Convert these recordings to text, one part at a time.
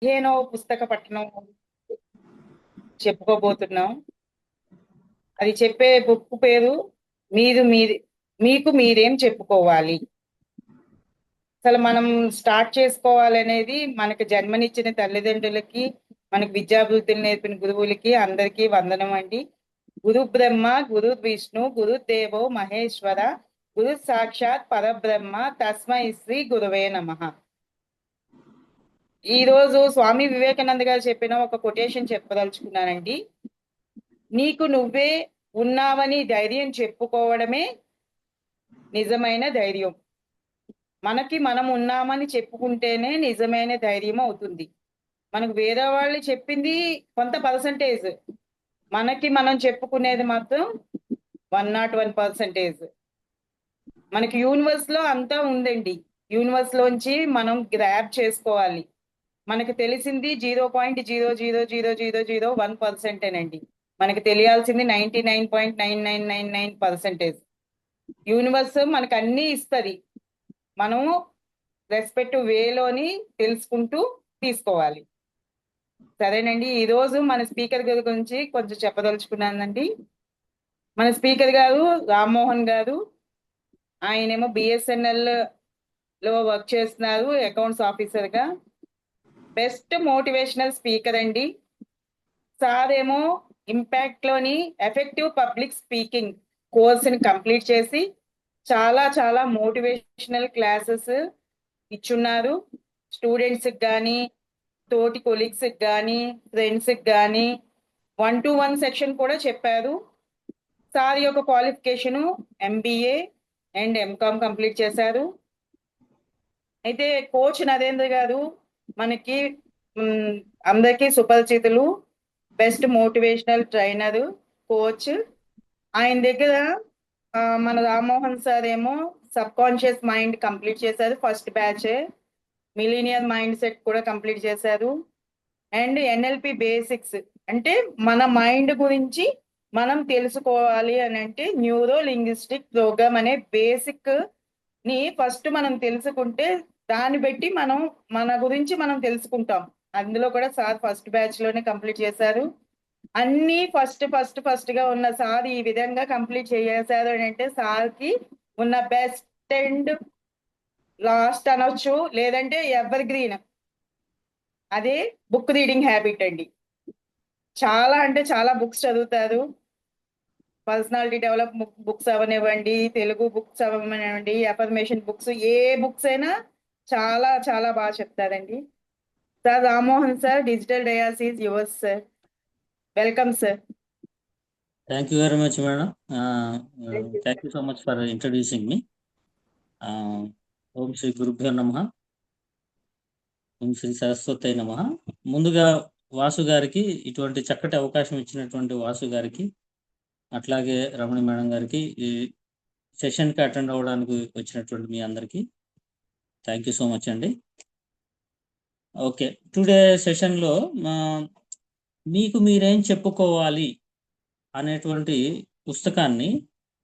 15వ పుస్తక పఠనం చెప్పుకోబోతున్నాం. అది చెప్పే బుక్ పేరు మీకు మీరేం చెప్పుకోవాలి. అసలు మనం స్టార్ట్ చేసుకోవాలనేది మనకు జన్మనిచ్చిన తల్లిదండ్రులకి, మనకు విద్యాబుద్ధులు నేర్పిన గురువులకి అందరికీ వందనం అండి. గురు బ్రహ్మ, గురు విష్ణు, గురు దేవో మహేశ్వర, గురు సాక్షాత్ పరబ్రహ్మ, తస్మై శ్రీ గురువే నమః. ఈ రోజు స్వామి వివేకానంద గారు చెప్పిన ఒక కొటేషన్ చెప్పదలుచుకున్నానండి. నీకు నువ్వే ఉన్నావని ధైర్యం చెప్పుకోవడమే నిజమైన ధైర్యం. మనకి మనం ఉన్నామని చెప్పుకుంటేనే నిజమైన ధైర్యం అవుతుంది. మనకు వేరే వాళ్ళు చెప్పింది కొంత పర్సంటేజ్, మనకి మనం చెప్పుకునేది మాత్రం 101%. మనకి యూనివర్స్ లో అంతా ఉందండి. యూనివర్స్ లోంచి మనం గ్రాప్ చేసుకోవాలి. మనకు తెలిసింది 0.0000001%. మనకి తెలియాల్సింది 99.9999%. యూనివర్స్ మనకు అన్ని ఇస్తుంది. మనము రెస్పెక్టివ్ వేలోని తెలుసుకుంటూ తీసుకోవాలి. సరేనండి. ఈరోజు మన స్పీకర్ గారి గురించి కొంచెం చెప్పదలుచుకున్నానండి. మన స్పీకర్ గారు రామ్మోహన్ గారు. ఆయనేమో బిఎస్ఎన్ఎల్ లో వర్క్ చేస్తున్నారు అకౌంట్స్ ఆఫీసర్ గా. బెస్ట్ మోటివేషనల్ స్పీకర్ అండి. సార్ ఏమో ఇంపాక్ట్ లోని ఎఫెక్టివ్ పబ్లిక్ స్పీకింగ్ కోర్సుని కంప్లీట్ చేసి చాలా చాలా మోటివేషనల్ క్లాసెస్ ఇచ్చున్నారు. స్టూడెంట్స్ కానీ, తోటి కొలీగ్స్ కానీ, ఫ్రెండ్స్ కానీ 1-to-1 సెక్షన్ కూడా చెప్పారు. సార్ యొక్క qualification MBA and MCOM complete చేశారు. అయితే కోచ్ నరేంద్ర గారు మనకి అందరికీ సుపరిచితులు. Best motivational trainer, coach. ఆయన దగ్గర మన రామ్మోహన్ సార్ ఏమో సబ్ కాన్షియస్ మైండ్ కంప్లీట్ చేశారు, first batch. Millionaire mindset కూడా కంప్లీట్ చేశారు. అండ్ NLP బేసిక్స్ అంటే మన మైండ్ గురించి మనం తెలుసుకోవాలి అని అంటే న్యూరో లింగ్విస్టిక్ ప్రోగ్రామ్ అనే బేసిక్ ని ఫస్ట్ మనం తెలుసుకుంటే దాన్ని బట్టి మనం మన గురించి మనం తెలుసుకుంటాం. అందులో కూడా సార్ ఫస్ట్ బ్యాచ్ లోనే కంప్లీట్ చేశారు. అన్ని ఫస్ట్ గా ఉన్న సార్ ఈ విధంగా కంప్లీట్ చేశారు అని అంటే సార్ కి ఉన్న బెస్ట్ అండ్ లాస్ట్ అనొచ్చు, లేదంటే ఎవర్ గ్రీన్ అదే బుక్ రీడింగ్ హ్యాబిట్ అండి. చాలా అంటే చాలా బుక్స్ చదువుతారు. పర్సనాలిటీ డెవలప్ బుక్స్ అవనివ్వండి, తెలుగు బుక్స్ అవనివ్వండి, అఫర్మేషన్ బుక్స్, ఏ బుక్స్ అయినా చాలా చాలా బాగా చెప్తారండి. Sir Rammohan sir, digital dais is yours sir. Welcome sir. Thank you very much, madam. Thank you so much for introducing me. Om Shri Gurubhyo Namaha. Om Shri Saraswati Namaha. ముందుగా వాసు గారికి ఇటువంటి చక్కటి అవకాశం ఇచ్చినటువంటి వాసు గారికి, అట్లాగే రమణి మేడం గారికి, ఈ సెషన్కి అటెండ్ అవ్వడానికి వచ్చినటువంటి మీ అందరికీ థ్యాంక్ యూ సో మచ్ అండి. ఓకే, టుడే సెషన్లో మీకు మీరేం చెప్పుకోవాలి అనేటువంటి పుస్తకాన్ని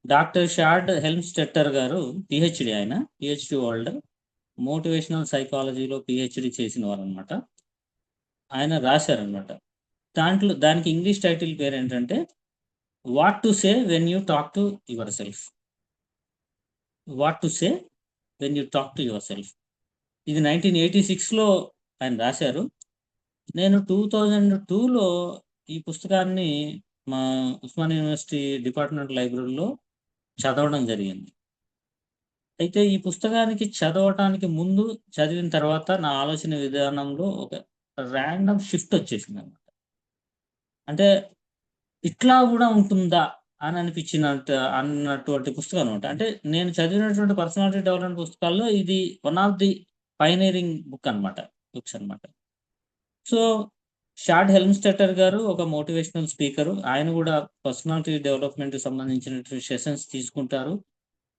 డాక్టర్ షార్డ్ హెల్మ్స్టెట్టర్ గారు, పిహెచ్డి, ఆయన పిహెచ్డి హోల్డర్, మోటివేషనల్ సైకాలజీలో పిహెచ్డి చేసిన వారు అనమాట. ఆయన రాశారనమాట. దానికి ఇంగ్లీష్ టైటిల్ పేరు ఏంటంటే what to say when you talk to your self. What to say when you talk to your self. ఇది 1986లో ఆయన రాశారు. నేను 2002లో ఈ పుస్తకాన్ని మా ఉస్మానియా యూనివర్సిటీ డిపార్ట్మెంట్ లైబ్రరీలో చదవడం జరిగింది. అయితే ఈ పుస్తకానికి చదవటానికి ముందు, చదివిన తర్వాత నా ఆలోచన విధానంలో ఒక ర్యాండమ్ షిఫ్ట్ వచ్చేసింది అనమాట. అంటే ఇట్లా కూడా ఉంటుందా అని అన్నటువంటి పుస్తకం అనమాట. అంటే నేను చదివినటువంటి పర్సనాలిటీ డెవలప్మెంట్ పుస్తకాల్లో ఇది one of the pioneering books అనమాట. సో షార్డ్ హెల్మ్స్టెట్టర్ గారు ఒక మోటివేషనల్ స్పీకరు. ఆయన కూడా పర్సనాలిటీ డెవలప్మెంట్ సంబంధించినటువంటి సెషన్స్ తీసుకుంటారు.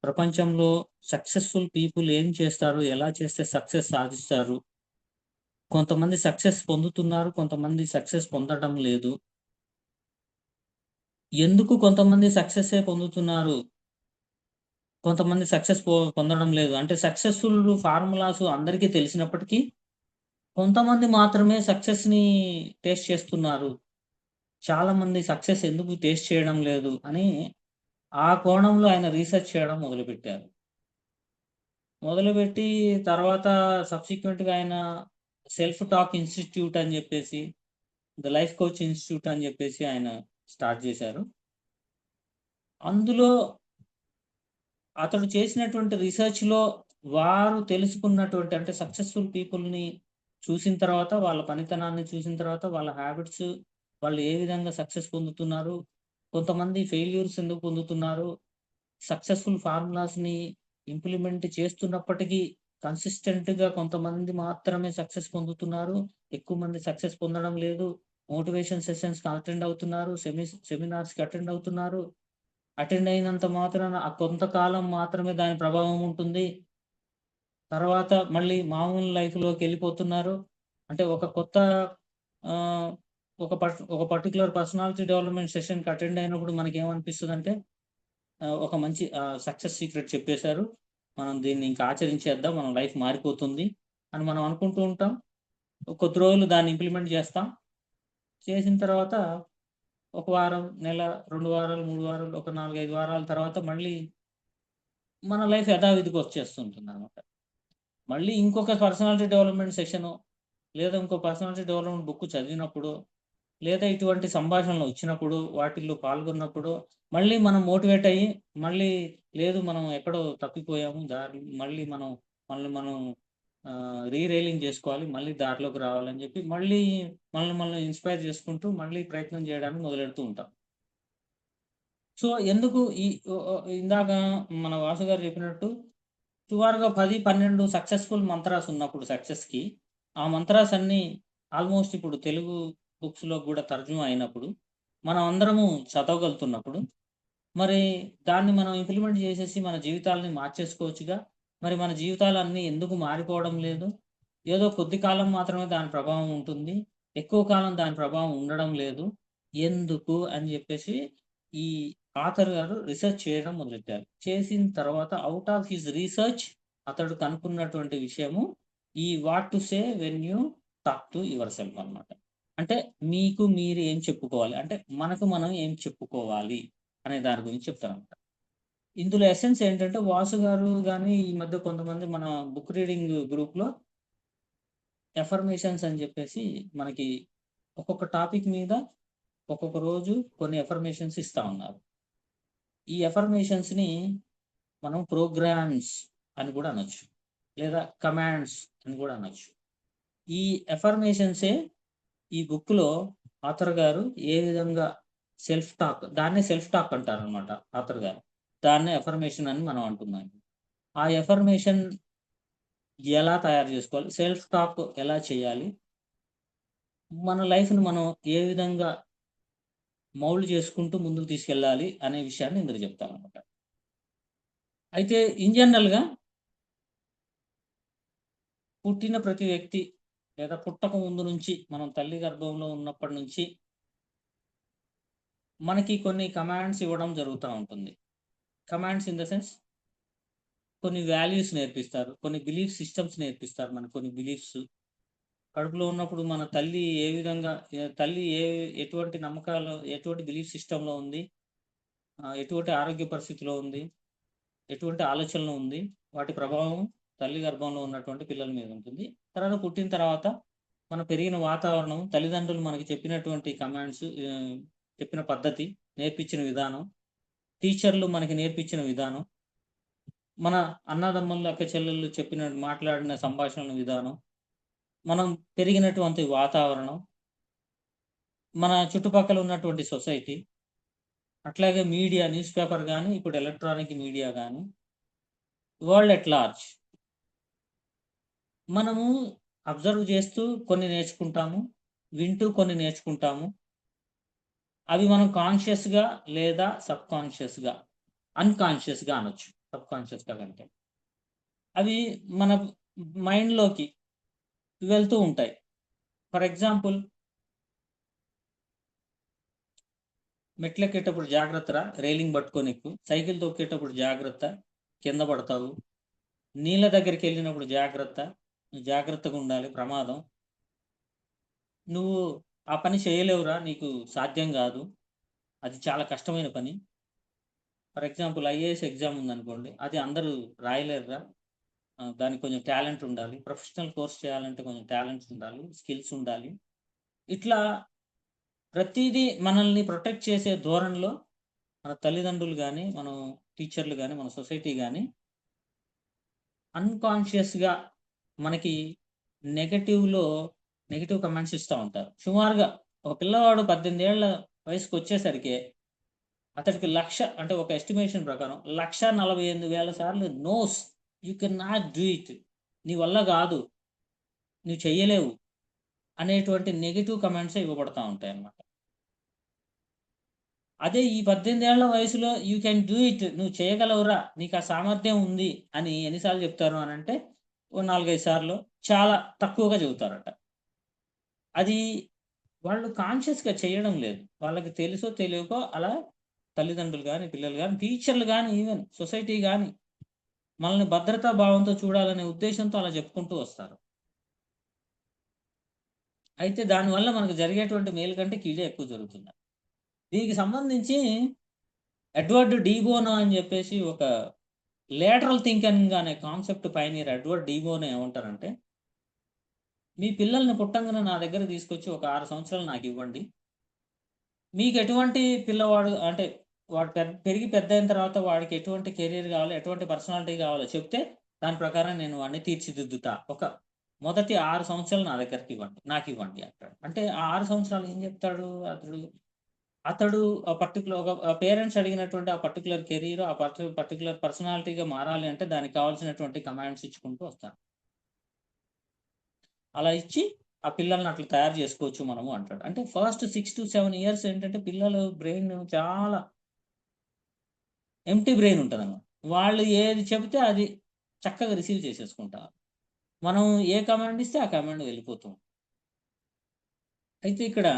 ప్రపంచంలో సక్సెస్ఫుల్ పీపుల్ ఏం చేస్తారు, ఎలా చేస్తే సక్సెస్ సాధిస్తారు, కొంతమంది సక్సెస్ పొందుతున్నారు, కొంతమంది సక్సెస్ పొందడం లేదు, ఎందుకు కొంతమంది సక్సెస్ పొందుతున్నారు, కొంతమంది సక్సెస్ పొందడం లేదు, అంటే సక్సెస్ఫుల్ ఫార్ములాస్ అందరికీ తెలిసినప్పటికీ కొంతమంది మాత్రమే సక్సెస్‌ని టేస్ట్ చేస్తున్నారు. చాలామంది సక్సెస్ ఎందుకు టేస్ట్ చేయడం లేదు అని ఆ కోణంలో ఆయన రీసెర్చ్ చేయడం మొదలుపెట్టారు. మొదలుపెట్టి తర్వాత సబ్సిక్వెంట్‌గా ఆయన సెల్ఫ్ టాక్ ఇన్‌స్టిట్యూట్ అని జెప్పేసి, ద లైఫ్ కోచ్ ఇన్‌స్టిట్యూట్ అని జెప్పేసి ఆయన స్టార్ట్ జేశారు. అందులో అతడు చేసినటువంటి రిసర్చ్‌లో వారు తెలుసుకున్నటువంటి అంటే సక్సెస్‌ఫుల్ పీపుల్‌ని చూసిన తర్వాత, వాళ్ళ పనితనాన్ని చూసిన తర్వాత, వాళ్ళ హ్యాబిట్స్ వాళ్ళు ఏ విధంగా సక్సెస్ పొందుతున్నారు, కొంతమంది ఫెయిల్యూర్స్ ఎందుకు పొందుతున్నారు, సక్సెస్‌ఫుల్ ఫార్ములాస్‌ని ఇంప్లిమెంట్ చేస్తున్నప్పటికీ కన్సిస్టెంట్‌గా కొంతమంది మాత్రమే సక్సెస్ పొందుతున్నారు. ఎక్కువ మంది సక్సెస్ పొందడం లేదు. మోటివేషన్ సెషన్స్‌కి అటెండ్ అవుతున్నారు. సెమినార్స్‌కి అటెండ్ అవుతున్నారు. అటెండ్ అయినంత మాత్రాన ఆ కొంతకాలం మాత్రమే దాని ప్రభావం ఉంటుంది. తర్వాత మళ్ళీ మామూలు లైఫ్‌లోకెళ్ళిపోతున్నారు. అంటే ఒక కొత్త ఆహ్, ఒక పర్టిక్యులర్ పర్సనాలిటీ డెవలప్‌మెంట్ సెషన్‌కి అటెండ్ అయినప్పుడు మనకేమనిపిస్తదంటే ఒక మంచి సక్సెస్ సీక్రెట్ చెప్పేశారు. మనం దీన్ని ఇంకా ఆచరించేద్దాం. మన లైఫ్ మారిపోతుంది అని మనం అనుకుంటూ ఉంటాం. కొద్ది రోజులు దాన్ని ఇంప్లిమెంట్ చేస్తాం. చేసిన తర్వాత ఒక వారం, నెల, 2 వారాలు, 3 వారాలు, ఒక 4, 5 వారాల తర్వాత మళ్ళీ మన లైఫ్ యథావిధిగా వచ్చేస్తుంటుందనమాట. మళ్ళీ ఇంకొక పర్సనాలిటీ డెవలప్‌మెంట్ సెషను, లేదా ఇంకో పర్సనాలిటీ డెవలప్‌మెంట్ బుక్ చదివినప్పుడు, లేదా ఇటువంటి సంభాషణలు వచ్చినప్పుడు, వాటిల్లో పాల్గొన్నప్పుడు, మళ్ళీ మనం మోటివేట్ అయ్యి, మళ్ళీ లేదు మనం ఎక్కడో తప్పిపోయాము. మళ్ళీ మనల్ని మనం రీరైలింగ్ జేసుకోవాలి. మళ్ళీ దారిలోకి రావాలని జెప్పి, మళ్ళీ మనల్ని ఇన్‌స్పైర్ జేసుకుంటూ, మళ్ళీ ప్రయత్నం జేయడానికి మొదలెడుతూ ఉంటాం. సో, ఎందుకు ఈ ఒ ఒ ఇందాక మన వాసు గారు చెప్పినట్టు సుమారుగా 10, 12 సక్సెస్‌ఫుల్ మంత్రాస్ ఉన్నప్పుడు సక్సెస్‌కి, ఆ మంత్రాస్ అన్నీ ఆల్‌మోస్ట్ ఇప్పుడు తెలుగు బుక్స్‌లో గూడా తర్జుమా అయినప్పుడు, మనం అందరము చదవగలుగుతున్నప్పుడు, మరి దాన్ని మనం ఇంప్లిమెంట్ చేసేసి మన జీవితాల్ని మార్చేసుకోవచ్చుగా. మరి మన జీవితాలన్నీ ఎందుకు మారిపోవడం లేదు? ఏదో కొద్ది కాలం మాత్రమే దాని ప్రభావం ఉంటుంది. ఎక్కువ కాలం దాని ప్రభావం ఉండడం లేదు. ఎందుకు అని జెప్పేసి ఈ ఆథర్ గారు రిసర్చ్ చేయడం మొదలెట్టారు. చేసిన తర్వాత ఔట్ ఆఫ్ హిస్ రిసర్చ్ అతడు కనుక్కున్నటువంటి విషయము ఈ what to say when you talk to yourself అన్నమాట. అంటే మీకు మీరు ఏం చెప్పుకోవాలి? అంటే మనకు మనం ఏం చెప్పుకోవాలి అనే దాని గురించి చెప్తారన్నమాట. ఇందులో ఎసెన్స్ ఏంటంటే వాసు గారు గాని ఈ మధ్య కొంతమంది మన బుక్ రీడింగ్ గ్రూప్‌లో ఎఫర్మేషన్స్ అని జెప్పేసి మనకి ఒక్కొక్క టాపిక్ మీద ఒక్కొక్క రోజు కొన్ని ఎఫర్మేషన్స్ ఇస్తా ఉన్నారు. ఈ ఎఫర్మేషన్స్‌ని మనం ప్రోగ్రామ్స్ అని గూడా అనొచ్చు. లేదా కమాండ్స్ అని గూడా అనొచ్చు. ఈ ఎఫర్మేషన్సే ఈ బుక్‌లో ఆథర్ గారు ఏ విధంగా దాన్నే సెల్ఫ్ టాక్ అంటారనమాట ఆథర్ గారు. దాన్నే ఎఫర్మేషన్ అని మనం అంటున్నాం. ఆ ఎఫర్మేషన్ ఎలా తయారు జేసుకోవాలి? సెల్ఫ్ టాక్ ఎలా చేయాలి? మన లైఫ్‌ని మనం ఏ విధంగా మౌల్డ్ చేసుకుంటూ ముందుకు తీసుకెళ్ళాలి అనే విషయాన్ని ఇందులో చెప్తాననమాట. అయితే ఇన్ జనరల్‌గా పుట్టిన ప్రతి వ్యక్తి లేదా పుట్టక ముందు నుంచి మనం తల్లి గర్భంలో ఉన్నప్పటి నుంచి మనకి కొన్ని కమాండ్స్ ఇవ్వడం జరుగుతా ఉంటుంది. కమాండ్స్ ఇన్ ద సెన్స్ కొన్ని వాల్యూస్ నేర్పిస్తారు. కొన్ని బిలీఫ్ సిస్టమ్స్ నేర్పిస్తారు మనకు కొన్ని బిలీఫ్స్. కడుపులో ఉన్నప్పుడు మన తల్లి ఏ విధంగా తల్లి ఎటువంటి నమ్మకాలు, ఎటువంటి బిలీఫ్ సిస్టమ్‌లో ఉంది, ఎటువంటి ఆరోగ్య పరిస్థితిలో ఉంది, ఎటువంటి ఆలోచనలో ఉంది, వాటి ప్రభావం తల్లి గర్భంలో ఉన్నటువంటి పిల్లల మీద ఉంటుంది. తర్వాత పుట్టిన తర్వాత మనం పెరిగిన వాతావరణం, తల్లిదండ్రులు మనకి చెప్పినటువంటి కమాండ్స్ చెప్పిన పద్ధతి, నేర్పించిన విధానం, టీచర్లు మనకి నేర్పించిన విధానం, మన అన్నదమ్ములు, అక్క చెల్లెళ్ళు మాట్లాడిన సంభాషణల విధానం, మనం పెరిగినటువంటి వాతావరణం, మన చుట్టుపక్కల ఉన్నటువంటి సొసైటీ, అట్లాగే మీడియా, న్యూస్ పేపర్ గాని, ఇప్పుడు ఎలక్ట్రానిక్ మీడియా గాని, వరల్డ్ ఎట్ లార్జ్. మనము అబ్జర్వ్ చేస్తూ కొన్ని నేర్చుకుంటాము. వింటూ కొన్ని నేర్చుకుంటాము. అవి మనం కాన్షియస్‌గా లేదా అన్‌కాన్షియస్‌గా అనొచ్చు. సబ్‌కాన్షియస్‌గా కంటే. అవి మన మైండ్‌లోకి వెళ్తూ ఉంటాయి. ఫర్ ఎగ్జాంపుల్ మెట్లెక్కేటప్పుడు జాగ్రత్తరా! రైలింగ్ పట్టుకొని ఎక్కు. సైకిల్ తొక్కేటప్పుడు జాగ్రత్త. కింద పడతావు. నీళ్ళ దగ్గరికెళ్ళినప్పుడు జాగ్రత్త. జాగ్రత్తగుండాలి ప్రమాదం. నువ్వు ఆ పని చేయలేవురా, నీకు సాధ్యం కాదు, అది చాలా కష్టమైన పని. ఫర్ ఎగ్జాంపుల్ ఐఏఎస్ ఎగ్జామ్ ఉందనుకోండి, అది అందరూ రాయలేరురా, దానికి కొంచెం టాలెంట్ ఉండాలి. ప్రొఫెషనల్ కోర్స్ చేయాలంటే కొంచెం టాలెంట్స్ ఉండాలి, స్కిల్స్ ఉండాలి. ఇట్లా ప్రతీదీ మనల్ని ప్రొటెక్ట్ చేసే ధోరణిలో మన తల్లిదండ్రులు గాని, మనం టీచర్లు గాని, మన సొసైటీ గాని అన్‌కాన్షియస్‌గా మనకి నెగెటివ్‌లో నెగెటివ్ కమెంట్స్ ఇస్తా ఉంటారు. సుమారుగా ఒక పిల్లవాడు 18 ఏళ్ల వయసుకొచ్చేసరికే అతడికి అంటే ఒక ఎస్టిమేషన్ ప్రకారం 1,48,000 సార్లు నోస్, you can not do it, నీ వల్ల గాదు, నువ్వు చెయ్యలేవు అనేటువంటి నెగెటివ్ కమెంట్సే ఇవ్వబడతా ఉంటాయన్నమాట. అదే ఈ 18 ఏళ్ల వయసులో యూ కెన్ డూ ఇట్, నువ్వు చేయగలవురా, నీకు ఆ సామర్థ్యం ఉంది అని ఎన్ని సార్లు చెప్తారు అనంటే, ఓ 4, 5 సార్లు, చాలా తక్కువగా చెబుతారట. అది వాళ్ళు కాన్షియస్‌గా చేయడం లేదు. వాళ్ళకి తెలుసో తెలియకో అలా తల్లిదండ్రులు గాని, పిల్లలు గాని, టీచర్లు గాని, ఈవెన్ సొసైటీ గాని మనల్ని భద్రతా భావంతో చూడాలనే ఉద్దేశ్యంతో అలా చెప్పుకుంటూ వస్తారు. అయితే దానివల్ల మనకు జరిగేటువంటి మేలు కంటే కీడే ఎక్కువ జరుగుతుంది. దీనికి సంబంధించి ఎడ్వర్డ్ డి బోనో అని చెప్పేసి ఒక లేటరల్ థింకింగ్ అనే concept pioneer Edward de Bono ఏమంటారంటే, మీ పిల్లల్ని పుట్టంగానే నా దగ్గరకి తీసుకొచ్చి ఒక 6 సంవత్సరాలు నాకివ్వండి. మీకు ఎటువంటి పిల్లవాడు అంటే వాడు పెరిగి పెద్దయిన తర్వాత వాడికి ఎటువంటి కెరియర్ గావాలో, ఎటువంటి పర్సనాలిటీ గావాలో చెప్తే, దాని ప్రకారం నేను వాడిని తీర్చిదిద్దుతా. మొదటి 6 సంవత్సరాలు నా దగ్గరకివ్వండి, నాకివ్వండి అంటాడు. అంటే ఆ 6 సంవత్సరాలు ఏం జెప్తాడు అతడు? అతడు ఆ పర్టిక్యులర్ పేరెంట్స్ అడిగినటువంటి ఆ పర్టిక్యులర్ కెరియర్, ఆ పర్టిక్యులర్ పర్సనాలిటీగా మారాలి అంటే దానికి కావాల్సినటువంటి కమాండ్స్ ఇచ్చుకుంటూ వస్తాడు. అలా ఇచ్చి ఆ పిల్లల్ని అట్లా తయారు చేసుకోవచ్చు మనము అంటాడు. అంటే ఫస్ట్ 6-7 ఇయర్స్ ఏంటంటే పిల్లలు బ్రెయిన్ చాలా ఎంప్టీ బ్రెయిన్ ఉంటదన్నమాట. వాళ్ళు ఏది చెబితే అది చక్కగా రిసీవ్ చేసేసుకుంటారు. మనం ఏ కమాండ్ ఇస్తే ఆ కమాండ్ వెళ్ళిపోతుంది. అయితే ఇక్కడ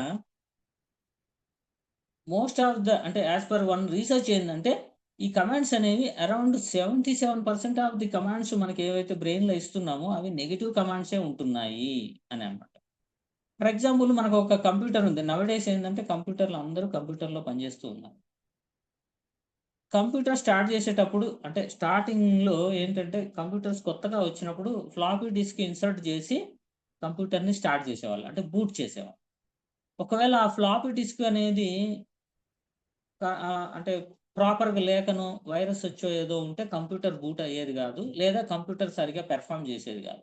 మోస్ట్ ఆఫ్ ద అంటే యాస్ పర్ వన్ రీసెర్చ్ ఏందంటే, ఈ కమాండ్స్ అనేవి అరౌండ్ 77% ఆఫ్ ది కమాండ్స్ మనకి ఏవైతే బ్రెయిన్‌లో ఇస్తున్నామో అవి నెగెటివ్ కమాండ్సే ఉంటున్నాయి అని అన్నమాట. ఫర్ ఎగ్జాంపుల్ మనకు ఒక కంప్యూటర్ ఉంది. నౌడేస్ ఏందంటే కంప్యూటర్‌లో అందరూ కంప్యూటర్‌లో పనిచేస్తూ ఉన్నారు. కంప్యూటర్ స్టార్ట్ చేసేటప్పుడు అంటే స్టార్టింగ్‌లో ఏంటంటే కంప్యూటర్స్ కొత్తగా వచ్చినప్పుడు ఫ్లాపీ డిస్క్ ఇన్సర్ట్ చేసి కంప్యూటర్‌ని స్టార్ట్ చేసేవాళ్ళు. అంటే బూట్ చేసేవాళ్ళు. ఒకవేళ ఆ ఫ్లాపీ డిస్క్ అనేది అంటే ప్రాపర్‌గా లేకనో, వైరస్ వచ్చో ఏదో ఉంటే కంప్యూటర్ బూట్ అయ్యేది గాదు. లేదా కంప్యూటర్ సరిగ్గా పెర్ఫార్మ్ చేసేది గాదు.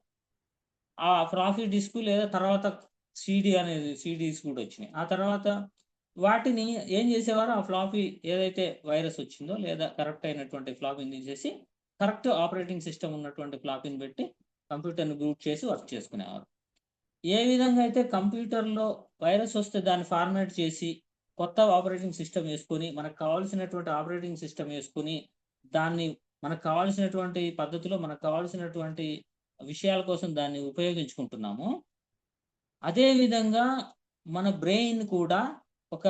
ఆ ఫ్లాపీ డిస్క్ లేదా తర్వాత సీడీస్ కూడా వచ్చినాయి. ఆ తర్వాత వాటిని ఏం చేసేవారు, ఆ ఫ్లాపీ ఏదైతే వైరస్ వచ్చిందో లేదా కరప్ట్ అయినటువంటి ఫ్లాపీని తీసేసి కరెక్ట్ ఆపరేటింగ్ సిస్టమ్ ఉన్నటువంటి ఫ్లాపీని పెట్టి కంప్యూటర్‌ని బూట్ చేసి వర్క్ చేసుకునేవారు. ఏ విధంగా అయితే కంప్యూటర్‌లో వైరస్ వస్తే దాన్ని ఫార్మాట్ చేసి, కొత్త ఆపరేటింగ్ సిస్టమ్ యేసుకొని, మనకు కావాల్సినటువంటి ఆపరేటింగ్ సిస్టమ్ యేసుకొని, దాన్ని మనకు కావాల్సినటువంటి పద్ధతిలో, మనకు కావాల్సినటువంటి విషయాల కోసం దాన్ని ఉపయోగించుకుంటున్నామో, అదే విధంగా మన బ్రెయిన్ కూడా ఒక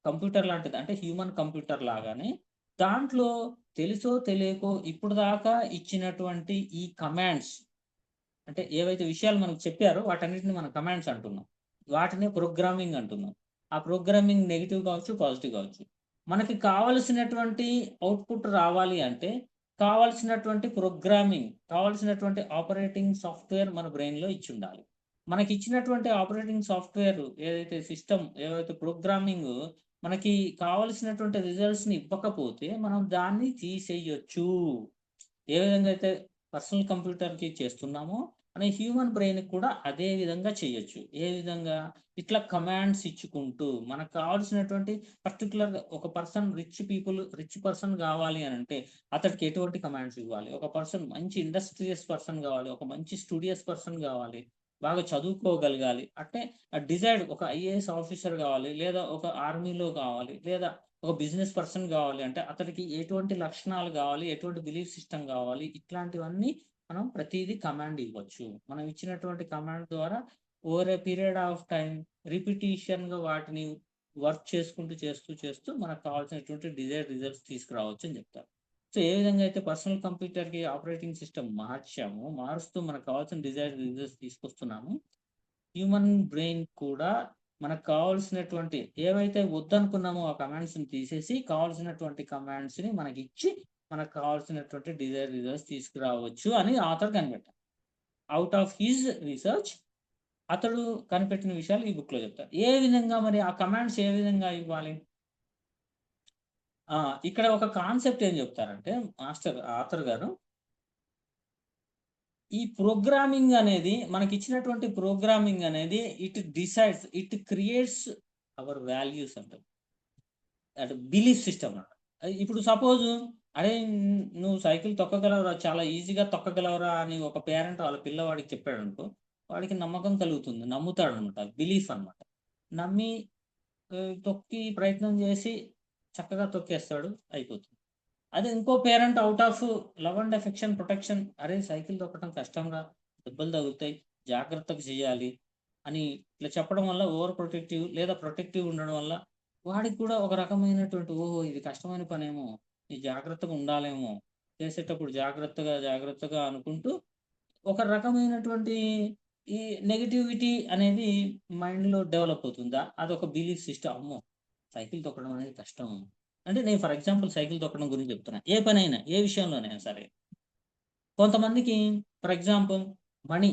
కంప్యూటర్ లాంటిది. అంటే హ్యూమన్ కంప్యూటర్ లాగానే దాంట్లో తెలుసో తెలియకో ఇప్పటిదాకా ఇచ్చినటువంటి ఈ కమాండ్స్ అంటే ఏవైతే విషయాలు మనకు చెప్పారో వాటన్నిటిని మనం కమాండ్స్ అంటున్నాం. వాటినే ప్రోగ్రామింగ్ అంటున్నాం. ఆ ప్రోగ్రామింగ్ నెగెటివ్ కావచ్చు, పాజిటివ్ కావచ్చు. మనకి కావాల్సినటువంటి ఔట్‌పుట్ రావాలి అంటే, కావాల్సినటువంటి ఆపరేటింగ్ సాఫ్ట్‌వేర్ మన బ్రెయిన్‌లో ఇచ్చుండాలి. మనకిచ్చినటువంటి ఆపరేటింగ్ సాఫ్ట్‌వేర్ ఏదైతే సిస్టమ్, ఏదైతే ప్రోగ్రామింగ్ మనకి కావాల్సినటువంటి రిజల్ట్స్‌ని ఇవ్వకపోతే, మనం దాన్ని తీసేయొచ్చు. ఏ విధంగా అయితే పర్సనల్ కంప్యూటర్‌కి చేస్తున్నామో, మన హ్యూమన్ బ్రెయిన్‌కి కూడా అదే విధంగా చేయొచ్చు. ఏ విధంగా? ఇట్లా కమాండ్స్ ఇచ్చుకుంటూ, మనకు కావాల్సినటువంటి పర్టిక్యులర్‌గా ఒక రిచ్ పర్సన్ గావాలి అనంటే, అతడికి ఎటువంటి కమాండ్స్ ఇవ్వాలి? ఒక పర్సన్ మంచి ఇండస్ట్రియస్ పర్సన్ గావాలి. ఒక మంచి స్టూడియస్ పర్సన్ గావాలి. బాగా చదువుకోగలగాలి. అంటే ఒక ఐఏఎస్ ఆఫీసర్ గావాలి. లేదా ఒక ఆర్మీలో గావాలి. లేదా ఒక బిజినెస్ పర్సన్ గావాలి అంటే, అతడికి ఎటువంటి లక్షణాలు గావాలి? ఎటువంటి బిలీఫ్ సిస్టమ్ గావాలి? ఇట్లాంటివన్నీ మనం ప్రతీదీ కమాండ్ ఇవ్వచ్చు. మనం ఇచ్చినటువంటి కమాండ్ ద్వారా over a period of time రిపిటీషన్‌గా వాటిని వర్క్ చేస్తూ మనకు కావాల్సినటువంటి డిజైర్డ్ రిజల్ట్స్ తీసుకురావచ్చని జెప్తారు. సో, ఏ విధంగా అయితే పర్సనల్ కంప్యూటర్‌కి ఆపరేటింగ్ సిస్టమ్ మారుస్తూ మనకు కావాల్సిన డిజైర్డ్ రిజల్ట్స్ తీసుకొస్తున్నామో, హ్యూమన్ బ్రెయిన్ కూడా మనకు కావాల్సినటువంటి ఏవైతే వద్దనుకున్నామో ఆ కమాండ్స్ని తీసేసి కావాల్సినటువంటి కమాండ్స్ని మనకి ఇచ్చి మనకు కావాల్సినటువంటి డిజైర్ రిజల్ట్స్ తీసుకురావచ్చు అని ఆథర్ కనిపెట్టారు. అవుట్ ఆఫ్ హిజ్ రీసెర్చ్ అతడు కనిపెట్టిన విషయాలు ఈ బుక్లో చెప్తారు. ఏ విధంగా మరి ఆ కమాండ్స్ ఏ విధంగా ఇవ్వాలి? ఇక్కడ ఒక కాన్సెప్ట్ ఏం చెప్తారంటే ఆథర్ గారు, ఈ ప్రోగ్రామింగ్ అనేది మనకిచ్చినటువంటి ప్రోగ్రామింగ్ అనేది ఇట్ క్రియేట్స్ అవర్ వాల్యూస్ అంటారు. అంటే బిలీఫ్ సిస్టమ్ అంట. ఇప్పుడు సపోజ్ అరే నువ్వు సైకిల్ తొక్కగలవరా, చాలా ఈజీగా తొక్కగలవరా అని ఒక పేరెంట్ వాళ్ళ పిల్లవాడికి చెప్పాడు అనుకో, వాడికి నమ్మకం కలుగుతుంది, నమ్ముతాడు అనమాట. బిలీఫ్ అనమాట. నమ్మి తొక్కి ప్రయత్నం చేసి చక్కగా తొక్కేస్తాడు, అయిపోతుంది. అదే ఇంకో parent out of love and affection protection, అరే సైకిల్ తొక్కడం కష్టంగా, దెబ్బలు తగులుతాయి, జాగ్రత్తగా చేయాలి అని ఇట్లా చెప్పడం వల్ల ఓవర్ ప్రొటెక్టివ్ లేదా ప్రొటెక్టివ్ ఉండడం వల్ల వాడికి కూడా ఒక రకమైనటువంటి ఓహో ఇది కష్టమైన పనేమో, ఈ జాగ్రత్తగా ఉండాలేమో, చేసేటప్పుడు జాగ్రత్తగా అనుకుంటూ ఒక రకమైనటువంటి ఈ నెగటివిటీ అనేది మైండ్లో డెవలప్ అవుతుందా, అదొక బిలీఫ్ సిస్టమ్. అమ్మో సైకిల్ తొక్కడం అనేది కష్టం అంటే, నేను ఫర్ ఎగ్జాంపుల్ సైకిల్ తొక్కడం గురించి చెప్తున్నా, ఏ పనైనా ఏ విషయంలోనైనా సరే. కొంతమందికి ఫర్ ఎగ్జాంపుల్ మనీ,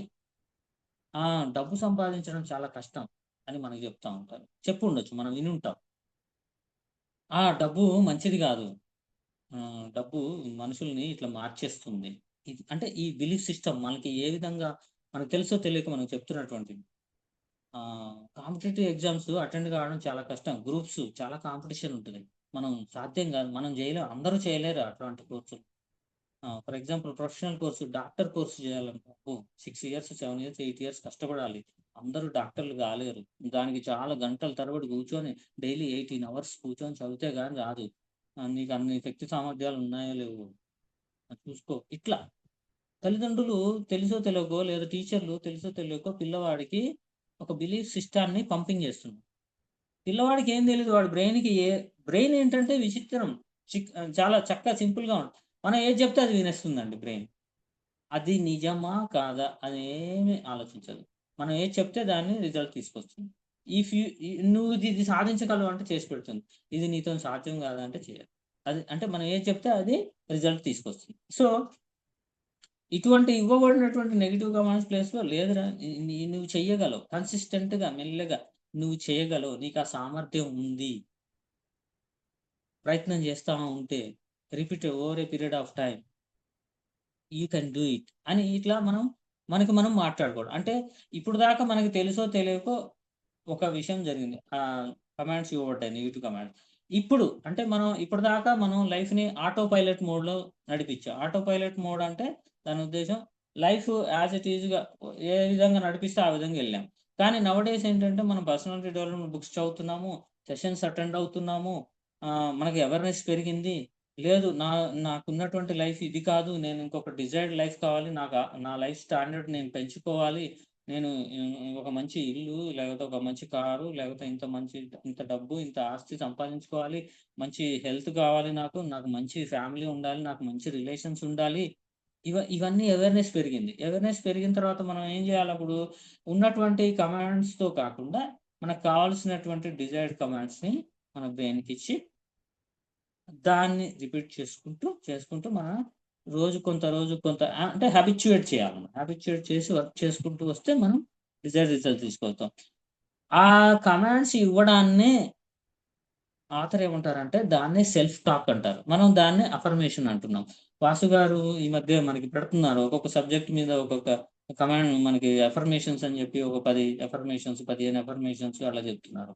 డబ్బు సంపాదించడం చాలా కష్టం అని మనకు చెప్తా ఉంటారు, చెప్పు ఉండొచ్చు, మనం విని ఉంటాం. డబ్బు మంచిది కాదు, డబ్బు మనుషుల్ని ఇట్లా మార్చేస్తుంది. ఇది అంటే ఈ బిలీఫ్ సిస్టమ్ మనకి ఏ విధంగా మనకు తెలుసో తెలియక మనం చెప్తున్నటువంటిది. కాంపిటేటివ్ ఎగ్జామ్స్ అటెండ్ కావడం చాలా కష్టం, గ్రూప్స్ చాలా కాంపిటీషన్ ఉంటుంది, మనం సాధ్యం కాదు, మనం చేయలేం, అందరూ చేయలేరు అటువంటి కోర్సులు. For example professional course, doctor course చేయాలనుకో 6 ఇయర్స్ 7 ఇయర్స్ 8 ఇయర్స్ కష్టపడాలి, అందరూ డాక్టర్లు కాలేరు, దానికి చాలా గంటల తరబడి కూర్చొని డైలీ 18 అవర్స్ కూర్చొని చదివితే కానీ రాదు, నీకు అన్ని శక్తి సామర్థ్యాలు ఉన్నాయో లేవో చూసుకో. ఇట్లా తల్లిదండ్రులు తెలుసో తెలియకో లేదా టీచర్లు తెలుసో తెలియకో పిల్లవాడికి ఒక బిలీఫ్ సిస్టాన్ని పంపింగ్ చేస్తున్నారు. పిల్లవాడికి ఏం తెలియదు, వాడి బ్రెయిన్ ఏంటంటే విచిత్రం, చాలా చక్కగా సింపుల్గా ఉంటుంది. మనం ఏది చెప్తే అది వినేస్తుందండి బ్రెయిన్. అది నిజమా కాదా అని ఏమి ఆలోచించదు, మనం ఏది చెప్తే దాన్ని రిజల్ట్ తీసుకొస్తుంది. నువ్వు ఇది సాధించగలవు అంటే చేసి పెడుతుంది, ఇది నీతో సాధ్యం కాదా అంటే చేయదు. అది అంటే మనం ఏది చెప్తే అది రిజల్ట్ తీసుకొస్తుంది. సో ఇటువంటి ఇవ్వబడినటువంటి నెగిటివ్ కమాండ్స్ ప్లేస్లో లేదురా, నువ్వు చెయ్యగలవు, కన్సిస్టెంట్గా మెల్లగా నువ్వు చేయగలవు, నీకు ఆ సామర్థ్యం ఉంది, ప్రయత్నం చేస్తా ఉంటే repeat over a period of time you can do it అని ఇట్లా మనం మాట్లాడుకోవడం. అంటే ఇప్పుడు దాకా మనకి తెలుసో తెలియకో ఒక విషయం జరిగింది, కమాండ్స్ ఇవ్వబడ్డాయి, నెగిటివ్ కమాండ్స్. ఇప్పుడు అంటే మనం ఇప్పటిదాకా మనం లైఫ్ని ఆటో పైలట్ మోడ్లో నడిపించాం. ఆటో పైలట్ మోడ్ అంటే దాని ఉద్దేశం లైఫ్ యాజ్ ఇట్ ఈజ్గా ఏ విధంగా నడిపిస్తే ఆ విధంగా వెళ్ళాం. కానీ నవడేస్ ఏంటంటే మనం పర్సనాలిటీ డెవలప్మెంట్ బుక్స్ చదువుతున్నాము, సెషన్స్ అటెండ్ అవుతున్నాము, మనకి అవేర్నెస్ పెరిగింది. లేదు నాకున్నటువంటి లైఫ్ ఇది కాదు, నేను ఇంకొక డిజైర్డ్ లైఫ్ కావాలి, నా లైఫ్ స్టాండర్డ్ నేను పెంచుకోవాలి, నేను ఒక మంచి ఇల్లు, లేకపోతే ఒక మంచి కారు, లేకపోతే ఇంత డబ్బు, ఇంత ఆస్తి సంపాదించుకోవాలి, మంచి హెల్త్ కావాలి, నాకు మంచి ఫ్యామిలీ ఉండాలి, నాకు మంచి రిలేషన్స్ ఉండాలి. ఇవన్నీ అవేర్నెస్ పెరిగింది. అవేర్నెస్ పెరిగిన తర్వాత మనం ఏం చేయాలి, అప్పుడు ఉన్నటువంటి కమాండ్స్తో కాకుండా మనకు కావాల్సినటువంటి డిజైర్డ్ కమాండ్స్ని మన బ్రెయిన్కి ఇచ్చి దాన్ని రిపీట్ చేసుకుంటూ మనం రోజు కొంత అంటే హ్యాబిచ్యుయేట్ చేయాలి. హ్యాబిచ్యుయేట్ చేసి వర్క్ చేసుకుంటూ వస్తే మనం డిజైర్డ్ రిజల్ట్ తీసుకొస్తాం. ఆ కమాండ్స్ ఇవ్వడాన్నే ఆథర్ ఏమంటారంటే దాన్నే సెల్ఫ్ టాక్ అంటారు, మనం దాన్ని అఫర్మేషన్ అంటున్నాం. వాసు గారు ఈ మధ్య మనకి పెడుతున్నారు, ఒక్కొక్క సబ్జెక్ట్ మీద ఒక్కొక్క కమాండ్ మనకి అఫర్మేషన్స్ అని చెప్పి ఒక 10 అఫర్మేషన్స్ 15 అఫర్మేషన్స్ అలా చెప్తున్నారు.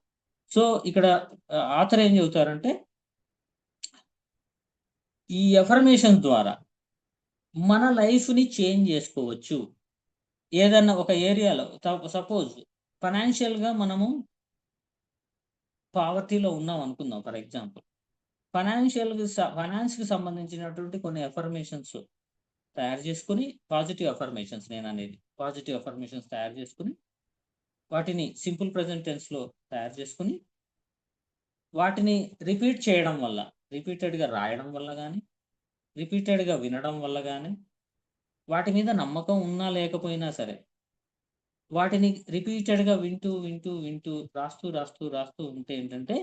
సో ఇక్కడ ఆథర్ ఏం చెబుతారంటే ఈ అఫర్మేషన్ ద్వారా మన లైఫ్‌ని చేంజ్ చేసుకోవచ్చు. ఏదన్నా ఒక ఏరియాలో సపోజ్ ఫైనాన్షియల్‌గా మనము పావర్టీలో ఉన్నాం అనుకుందాం ఫర్ ఎగ్జాంపుల్. ఫైనాన్స్‌కి సంబంధించినటువంటి కొన్ని అఫర్మేషన్స్ తయారు చేసుకొని, పాజిటివ్ అఫర్మేషన్స్ నేననేది. పాజిటివ్ అఫర్మేషన్స్ తయారు చేసుకొని, వాటిని సింపుల్ ప్రెజెంట్ టెన్స్‌లో తయారు చేసుకొని, వాటిని రిపీట్ చేయడం వల్ల, రిపీటెడ్‌గా రాయడం వల్ల గానీ, రిపీటెడ్‌గా వినడం వల్ల గానీ, వాటి మీద నమ్మకం ఉన్నా లేకపోయినా సరే, వాటిని రిపీటెడ్‌గా వింటూ, వింటూ, వింటూ రాస్తూ, రాస్తూ, రాస్తూ ఉంటే ఏంటంటే,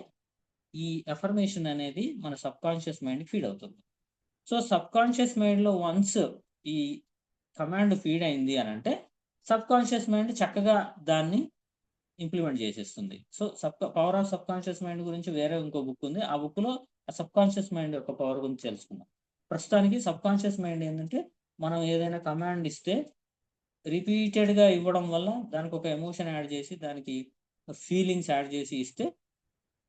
ఈ అఫర్మేషన్ అనేది మన సబ్‌కాన్షియస్ మైండ్‌కి ఫీడ్ అవుతుంది. సో, సబ్‌కాన్షియస్ మైండ్‌లో వన్స్ ఈ కమాండ్ ఫీడ్ అయింది అనంటే, సబ్‌కాన్షియస్ మైండ్ చక్కగా దాన్ని ఇంప్లిమెంట్ చేసేస్తుంది. So, power of subconscious mind గురించి వేరే ఇంకో బుక్ ఉంది. ఆ బుక్‌లో ఆ సబ్‌కాన్షియస్ మైండ్ యొక్క పవర్ గురించి తెలుసుకుందాం. ప్రస్తుతానికి సబ్‌కాన్షియస్ మైండ్ ఏంటంటే, మనం ఏదైనా కమాండ్ ఇస్తే రిపీటెడ్‌గా ఇవ్వడం వల్ల దానికొక ఎమోషన్ యాడ్ చేసి, దానికి ఫీలింగ్స్ యాడ్ చేసి ఇస్తే,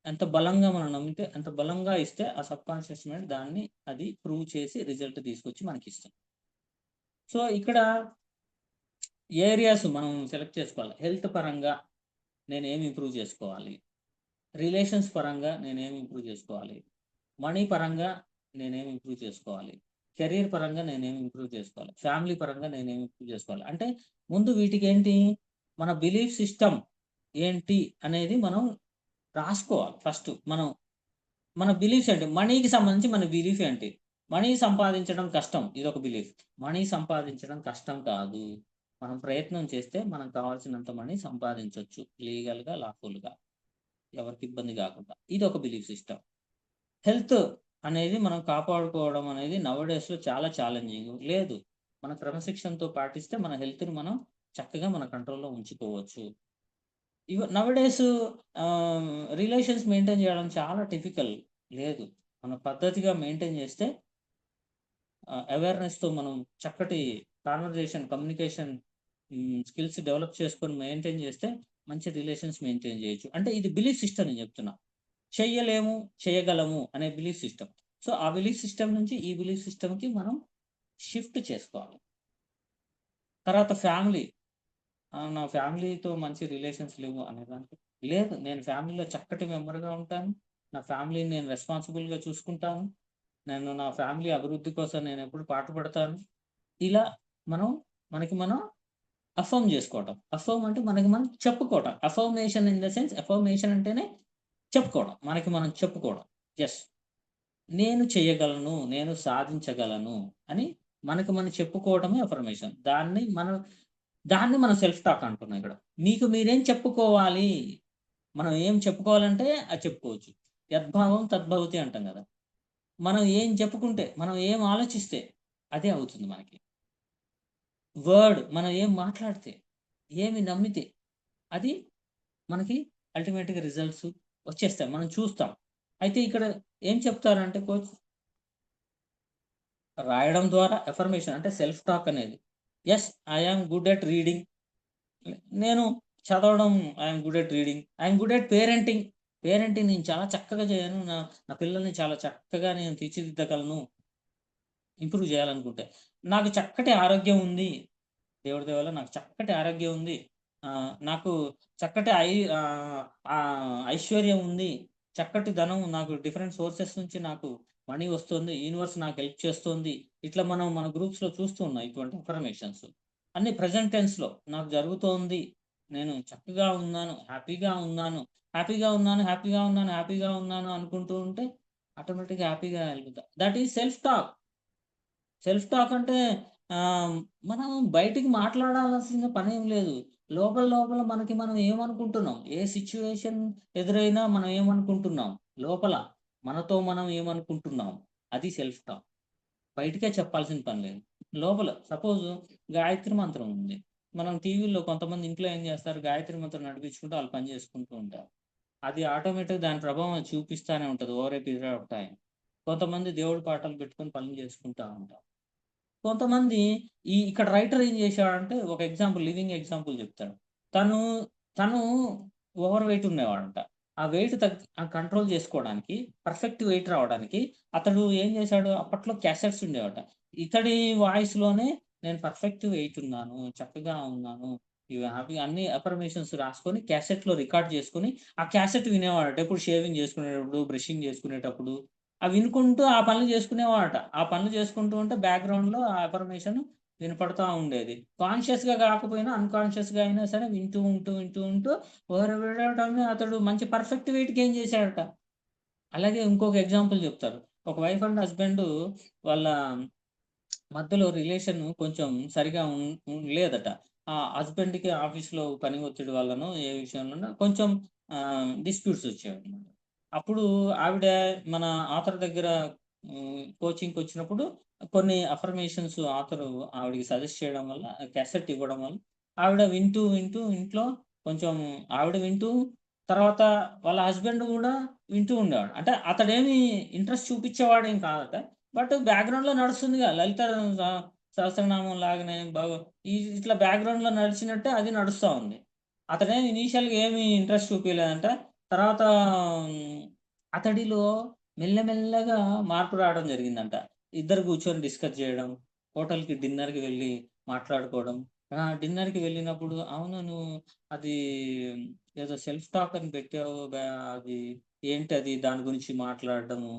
ఎంత బలంగా మనం నమ్మితే అంత బలంగా ఇస్తే ఆ సబ్‌కాన్షియస్ మైండ్ దాన్ని అది ప్రూవ్ చేసి రిజల్ట్ తీసుకొచ్చి మనకిస్తుంది. సో, ఇక్కడ ఏరియాస్ మనం సెలెక్ట్ చేసుకోవాలి. హెల్త్ పరంగా నేనేమి ఇంప్రూవ్ చేసుకోవాలి? రిలేషన్స్ పరంగా నేనేమి ఇంప్రూవ్ చేసుకోవాలి? మనీ పరంగా నేనేమి ఇంప్రూవ్ చేసుకోవాలి? కెరియర్ పరంగా నేనేమి ఇంప్రూవ్ చేసుకోవాలి? ఫ్యామిలీ పరంగా నేనేమి ఇంప్రూవ్ చేసుకోవాలి? అంటే ముందు వీటికేంటి మన బిలీఫ్ సిస్టమ్ ఏంటి అనేది మనం రాసుకోవాలి ఫస్ట్. మన బిలీఫ్స్ ఏంటి? మనీకి సంబంధించి మన బిలీఫ్ ఏంటి? మనీ సంపాదించడం కష్టం. ఇదొక బిలీఫ్. మనీ సంపాదించడం కష్టం కాదు. మనం ప్రయత్నం చేస్తే మనకు కావాల్సినంత మనీ సంపాదించొచ్చు. లీగల్‌గా, లాఫుల్‌గా. ఎవరికీ ఇబ్బంది గాకుండా. ఇదొక బిలీఫ్ సిస్టమ్. హెల్త్ అనేది మనం కాపాడుకోవడం అనేది నౌడేస్‌లో చాలా ఛాలెంజింగ్. లేదు. మన క్రమశిక్షణతో పాటిస్తే మన హెల్త్‌ని మనం చక్కగా మన కంట్రోల్‌లో ఉంచుకోవచ్చు. నౌడేస్ రిలేషన్స్ మెయింటైన్ చేయడం చాలా టిపికల్. లేదు. మనం పద్ధతిగా మెయింటైన్ చేస్తే అవేర్‌నెస్‌తో మనం చక్కటి కమ్యూనికేషన్ స్కిల్స్ డెవలప్ చేసుకొని మెయింటైన్ చేస్తే మంచి రిలేషన్స్ మెయింటైన్ చేయొచ్చు. అంటే ఇది బిలీఫ్ సిస్టమ్ నేను చెప్తున్నా. చెయ్యలేము, చేయగలము అనే బిలీఫ్ సిస్టమ్. సో, ఆ బిలీఫ్ సిస్టమ్ నుంచి ఈ బిలీఫ్ సిస్టమ్‌కి మనం షిఫ్ట్ చేసుకోవాలి. తర్వాత ఫ్యామిలీ. నా ఫ్యామిలీతో మంచి రిలేషన్స్ లేవు అనేదానికి లేదు. నేను ఫ్యామిలీలో చక్కటి మెంబర్‌గా ఉంటాను. నా ఫ్యామిలీని నేను రెస్పాన్సిబుల్‌గా చూసుకుంటాను. నా ఫ్యామిలీ అభివృద్ధి కోసం నేనెప్పుడు పాటుపడతాను. ఇలా మనం మనకి మనం అఫర్మ్ జేసుకోవటం. అఫర్మ్ అంటే మనకి మనం చెప్పుకోవటం. Affirmation in the sense affirmation అంటేనే చెప్పుకోవడం. మనకి మనం చెప్పుకోవడం. యెస్. నేను చేయగలను, నేను సాధించగలను అని మనకు మనం చెప్పుకోవడమే అఫర్మేషన్. దాన్ని మనం సెల్ఫ్ టాక్ అంటున్నాం ఇక్కడ. మీకు మీరేం చెప్పుకోవాలి. మనం ఏం చెప్పుకోవాలంటే అది చెప్పుకోవచ్చు. యద్భావం తద్భవతి అంటాం గదా! మనం ఏం చెప్పుకుంటే, మనం ఏం ఆలోచిస్తే అదే అవుతుంది మనకి. మనం ఏం మాట్లాడితే, ఏమి నమ్మితే అది మనకి అల్టిమేట్‌గా రిజల్ట్స్ వచ్చేస్తాయి. మనం చూస్తాం. అయితే ఇక్కడ ఏం చెప్తారంటే కోచ్ రాయడం ద్వారా అఫర్మేషన్ అంటే సెల్ఫ్ టాక్ అనేది. Yes, I am good at reading. నేను చదవడం I am good at reading. I am good at parenting. Parenting నేను చాలా చక్కగా చేయను. నా నా పిల్లల్ని చాలా చక్కగా నేను తీర్చిదిద్దగలను. ఇంప్రూవ్ చేయాలనుకుంటే. నాకు చక్కటి ఆరోగ్యం ఉంది. దేవుడి దయ వల్ల నాకు చక్కటి ఆరోగ్యం ఉంది. నాకు చక్కటి ఐశ్వర్యం ఉంది. చక్కటి ధనం నాకు డిఫరెంట్ సోర్సెస్ నుంచి నాకు మనీ వస్తుంది. యూనివర్స్ నాకు హెల్ప్ చేస్తుంది. ఇట్లా మనం మన గ్రూప్స్‌లో చూస్తూ ఉన్నాం ఇటువంటి ఇన్ఫర్మేషన్స్. అన్నీ ప్రెజెంట్ టెన్స్‌లో నాకు జరుగుతోంది. నేను చక్కగా ఉన్నాను. హ్యాపీగా ఉన్నాను. హ్యాపీగా ఉన్నాను, హ్యాపీగా ఉన్నాను, హ్యాపీగా ఉన్నాను అనుకుంటూ ఉంటే ఆటోమేటిక్‌గా హ్యాపీగా వెళ్ళిపోతా. That is self talk. Self talk అంటే మనం బయటికి మాట్లాడాల్సిన పనేం లేదు. లోపల లోపల మనకి మనం ఏమనుకుంటున్నాం? ఏ సిట్యుయేషన్ ఎదురైనా మనం ఏమనుకుంటున్నాం? లోపల మనతో మనం ఏమనుకుంటున్నాం? అది సెల్ఫ్ టాక్. బయటికే చెప్పాల్సిన పని లేదు. లోపల సపోజ్ గాయత్రి మంత్రం ఉంది. మనం టీవీలో కొంతమంది ఇంట్లో ఏం చేస్తారు? గాయత్రి మంత్రం నడిపించుకుంటూ ఆళ్ళు పని చేసుకుంటూ ఉంటారు. అది ఆటోమేటిక్‌గా దాని ప్రభావం అది చూపిస్తానే ఉంటది over a period of time. కొంతమంది దేవుడి పాటలు పెట్టుకొని పనులు చేసుకుంటా ఉంటారు. కొంతమంది ఇక్కడ రైటర్ ఏం చేశాడంటే ఒక లివింగ్ ఎగ్జాంపుల్ చెప్తాడు. తను, తను ఓవర్ వెయిట్ ఉండేవాడంట. ఆ వెయిట్ కంట్రోల్ చేసుకోవడానికి పర్ఫెక్ట్ వెయిట్ రావడానికి అతడు ఏం చేశాడు అప్పట్లో క్యాసెట్స్ ఉండేవట. ఇతడి వాయిస్‌లోనే నేను పర్ఫెక్ట్ వెయిట్ ఉన్నాను, చక్కగా ఉన్నాను, ఇవి హ్యాపీ అన్ని అఫర్మేషన్స్ రాసుకొని క్యాసెట్‌లో రికార్డ్ చేసుకొని, ఆ క్యాసెట్ వినేవాడట. ఎప్పుడు షేవింగ్ చేసుకునేటప్పుడు, బ్రషింగ్ చేసుకునేటప్పుడు వినుకుంటూ ఆ పనులు చేసుకునేవాడట. ఆ పనులు చేసుకుంటూ ఉంటే బ్యాక్‌గ్రౌండ్‌లో ఆ అఫర్మేషన్ వినపడతా ఉండేది. కాన్షియస్‌గా కాకపోయినా అన్‌కాన్షియస్‌గా అయినా సరే వింటూ over a period of time అతడు మంచి పర్ఫెక్ట్ వెయిట్ గెయిన్ చేశాడట. అలాగే ఇంకొక ఎగ్జాంపుల్ చెప్తారు. ఒక వైఫ్ అండ్ హస్బాండ్ వాళ్ళ మధ్యలో రిలేషన్ కొంచెం సరిగా లేదట. ఆ హస్బెండ్‌కి ఆఫీస్‌లో పని ఒత్తిడి వల్లనో, ఏ విషయంలోనో కొంచెం డిస్ప్యూట్స్ వచ్చాయన్నమాట. అప్పుడు ఆవిడ మన ఆథర్ దగ్గర కోచింగ్‌కొచ్చినప్పుడు కొన్ని అఫర్మేషన్స్ ఆథరు ఆవిడకి సజెస్ట్ చేయడం వల్ల, క్యాసెట్ ఇవ్వడం వల్ల ఆవిడ వింటూ, వింటూ ఇంట్లో కొంచెం ఆవిడ వింటూ, తర్వాత వాళ్ళ హస్బెండ్ గూడా వింటూ ఉండేవాడు. అంటే అతడేమి ఇంట్రెస్ట్ చూపిచ్చేవాడేం కాదట. బట్ బ్యాక్‌గ్రౌండ్‌లో నడుస్తుందిగా లలిత స సహస్రనామం లాగానే ఇట్లా బ్యాక్‌గ్రౌండ్‌లో నడిచినట్టే అది నడుస్తా ఉంది. అతనేమి ఇనీషియల్‌గా ఏమి ఇంట్రెస్ట్ చూపియలేదంట. తర్వాత హ్మ్, అతడిలో మెల్లమెల్లగా మార్పు రావడం జరిగిందంట. ఇద్దరు కూర్చొని డిస్కస్ చేయడం, హోటల్‌కి డిన్నర్‌కి వెళ్లి మాట్లాడుకోవడం. డిన్నర్‌కి వెళ్ళినప్పుడు అవును నువ్వు అది ఏదో సెల్ఫ్ టాక్ అని పెట్టావు. అది ఏంటది? దాని గురించి మాట్లాడడము.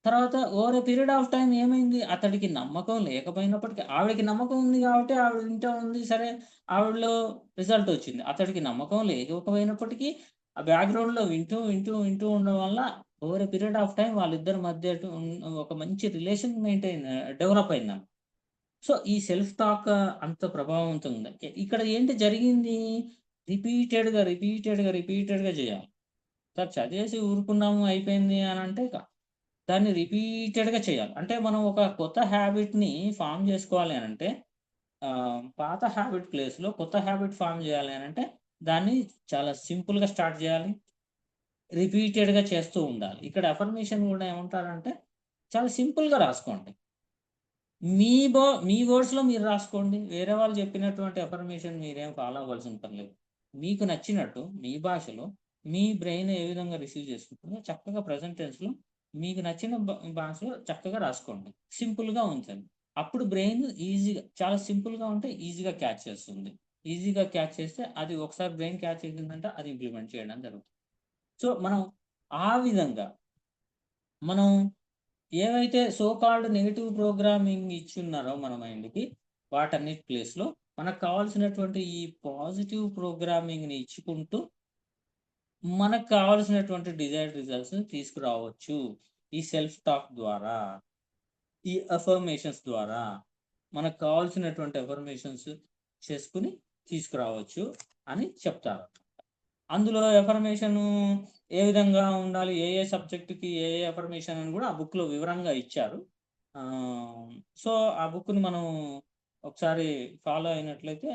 తర్వాత over a period of time ఏమైంది? అతడికి నమ్మకం లేకపోయినప్పటికీ ఆవిడకి నమ్మకం ఉంది గాబట్టి ఆవిడ వింటా ఉంది. సరే ఆవిడలో రిజల్ట్ వచ్చింది. అతడికి నమ్మకం లేకపోయినప్పటికీ ఆ బ్యాక్‌గ్రౌండ్‌లో వింటూ, వింటూ, వింటూ ఉండడం వల్ల over a period of time వాళ్ళిద్దరి మధ్య ఒక మంచి రిలేషన్ డెవలప్ అయిందన్నమాట. సో, ఈ సెల్ఫ్ టాక్ అంత ప్రభావవంతంగా ఉంది. ఇక్కడ ఏంటి జరిగింది? రిపీటెడ్‌గా చేయాలి. సార్ చదివేసి ఊరుకున్నాము అయిపోయింది అనంటే దాన్ని రిపీటెడ్‌గా చేయాలి. అంటే మనం ఒక కొత్త హ్యాబిట్‌ని ఫార్మ్ జేసుకోవాలి అనంటే పాత హ్యాబిట్ ప్లేస్‌లో కొత్త హ్యాబిట్ ఫార్మ్ జేయాలి అనంటే దాన్ని చాలా సింపుల్‌గా స్టార్ట్ జేయాలి. రిపీటెడ్‌గా చేస్తూ ఉండాలి. ఇక్కడ అఫర్మేషన్ గూడా ఏమంటారంటే చాలా సింపుల్‌గా రాసుకోండి. మీ వర్డ్స్‌లో మీరు రాసుకోండి. వేరే వాళ్ళు చెప్పినటువంటి అఫర్మేషన్ మీరేం ఫాలో అవ్వాల్సిన పని లేదు. మీకు నచ్చినట్టు మీ భాషలో మీ బ్రెయిన్ ఏ విధంగా రిసీవ్ చేసుకుంటుందో చక్కగా ప్రెజెంట్ టెన్స్‌లో మీకు నచ్చిన భాషలో చక్కగా రాసుకోండి. సింపుల్‌గా ఉంచండి. అప్పుడు బ్రెయిన్ ఈజీగా చాలా సింపుల్‌గా ఉంటే ఈజీగా క్యాచ్ చేస్తుంది. ఈజీగా క్యాచ్ చేస్తే అది ఒకసారి బ్రెయిన్ క్యాచ్ చేసిందంటే అది ఇంప్లిమెంట్ చేయడం జరుగుతుంది. సో, మనం ఆ విధంగా మనం ఏవైతే సో కాల్డ్ నెగెటివ్ ప్రోగ్రామింగ్ ఇచ్చున్నారో మన మైండ్‌కి, వాటన్నిటి ప్లేస్‌లో మనకు కావాల్సినటువంటి ఈ పాజిటివ్ ప్రోగ్రామింగ్‌ని ఇచ్చుకుంటూ, మనకు కావాల్సినటువంటి డిజైర్డ్ రిజల్ట్స్‌ని తీసుకురావచ్చు. ఈ సెల్ఫ్ టాక్ ద్వారా, ఈ అఫర్మేషన్స్ ద్వారా మనకు కావాల్సినటువంటి అఫర్మేషన్స్ చేసుకొని తీసుకురావచ్చు అని చెప్తారు. అందులో ఎఫర్మేషను ఏ విధంగా ఉండాలి? ఏ ఏ సబ్జెక్ట్‌కి ఏ ఏ ఎఫర్మేషన్ అని గూడా ఆ బుక్‌లో వివరంగా ఇచ్చారు. ఆహ్, సో, ఆ బుక్‌ని మనం ఒకసారి ఫాలో అయినట్లయితే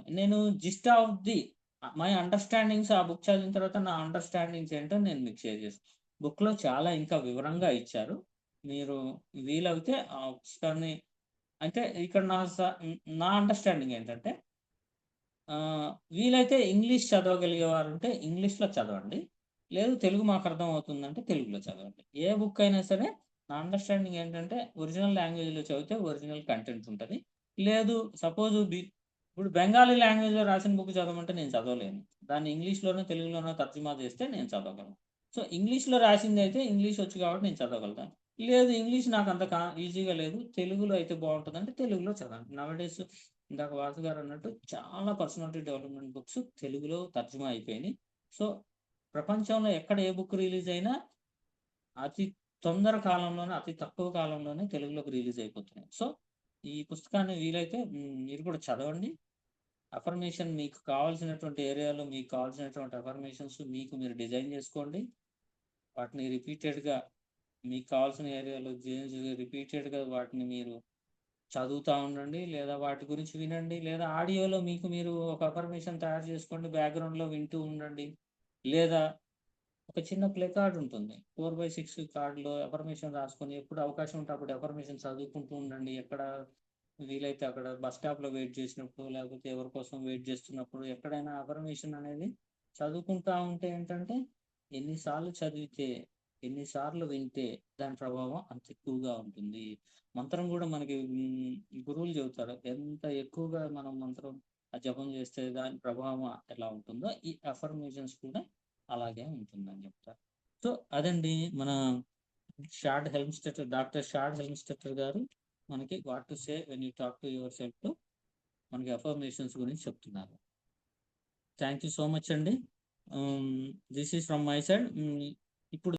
నేను gist of the my understandings ఆ బుక్ చదివిన తర్వాత నా అండర్‌స్టాండింగ్స్ ఏంటో నేను మీకు షేర్ చేస్తాను. బుక్‌లో చాలా ఇంకా వివరంగా ఇచ్చారు. మీరు వీలైతే ఆ పుస్తకాన్ని అంటే ఇక్కడ నా అండర్‌స్టాండింగ్ ఏంటంటే వీలైతే ఇంగ్లీష్ చదవగలిగేవారుంటే ఇంగ్లీష్‌లో చదవండి. లేదు తెలుగు మాకర్థమవుతుందంటే తెలుగులో చదవండి. ఏ బుక్ అయినా సరే నా అండర్‌స్టాండింగ్ ఏంటంటే ఒరిజినల్ లాంగ్వేజ్‌లో చదివితే ఒరిజినల్ కంటెంట్ ఉంటది. లేదు సపోజ్ ఇప్పుడు బెంగాలీ లాంగ్వేజ్‌లో రాసిన బుక్ చదవమంటే నేను చదవలేను. దాన్ని ఇంగ్లీష్‌లోనో, తెలుగులోనో తర్జుమా చేస్తే నేను చదవగలను. సో, ఇంగ్లీష్‌లో రాసిందైతే ఇంగ్లీష్ వచ్చు కాబట్టి నేను చదవగలుగుతాను. లేదు ఇంగ్లీష్ నాకంత ఈజీగా లేదు. తెలుగులో అయితే బావుంటదంటే తెలుగులో చదవండి. నౌ-ఏ-డేస్ ఇందాక వాసు గారన్నట్టు చాలా పర్సనాలిటీ డెవలప్‌మెంట్ బుక్స్ తెలుగులో తర్జుమా అయిపోయినాయి. సో, ప్రపంచంలో ఎక్కడ ఏ బుక్ రిలీజ్ అయినా అతి తొందర కాలంలోనే, అతి తక్కువ కాలంలోనే తెలుగులోకి రిలీజ్ అయిపోతున్నాయి. సో, ఈ పుస్తకాన్ని వీలైతే మీరు కూడా చదవండి. అఫర్మేషన్ మీకు కావాల్సినటువంటి ఏరియాలో మీకు కావాల్సినటువంటి అఫర్మేషన్స్ మీకు మీరు డిజైన్ చేసుకోండి. వాటిని రిపీటెడ్‌గా మీకు కావాల్సిన ఏరియాలో రిపీటెడ్‌గా వాటిని మీరు చదువుతా ఉండండి. లేదా వాటి గురించి వినండి. లేదా ఆడియోలో మీకు మీరు ఒక అఫర్మేషన్ తయారు చేసుకోండి. బ్యాక్‌గ్రౌండ్‌లో వింటూ ఉండండి. లేదా ఒక చిన్న ప్లే కార్డ్ ఉంటుంది. 4/6 కార్డ్‌లో అఫర్మేషన్ రాసుకొని ఎప్పుడు అవకాశం ఉంటే అప్పుడు అఫర్మేషన్ చదువుకుంటూ ఉండండి. ఎక్కడ వీలైతే అక్కడ బస్ స్టాప్‌లో వెయిట్ చేసినప్పుడు, లేకపోతే ఎవరి కోసం వెయిట్ చేస్తున్నప్పుడు ఎక్కడైనా అఫర్మేషన్ అనేది చదువుకుంటా ఉంటే ఏంటంటే, ఎన్ని సార్లు చదివితే, ఎన్ని సార్లు వింటే దాని ప్రభావం అంత ఎక్కువగా ఉంటుంది. మంత్రం గూడా మనకి గురువులు చెబుతారు. ఎంత ఎక్కువగా మనం మంత్రం జపం చేస్తే దాని ప్రభావం ఎలా ఉంటుందో, ఈ అఫర్మేషన్స్ కూడా అలాగే ఉంటుందని చెప్తారు. సో, అదండి మన డాక్టర్ షార్డ్ హెల్మ్‌స్టెటర్ గారు మనకి what to say when you talk to your సెల్ఫ్‌లో మనకి అఫర్మేషన్స్ గురించి చెప్తున్నారు. థాంక్ యూ సో మచ్ అండి. This is from my side. ఇప్పుడు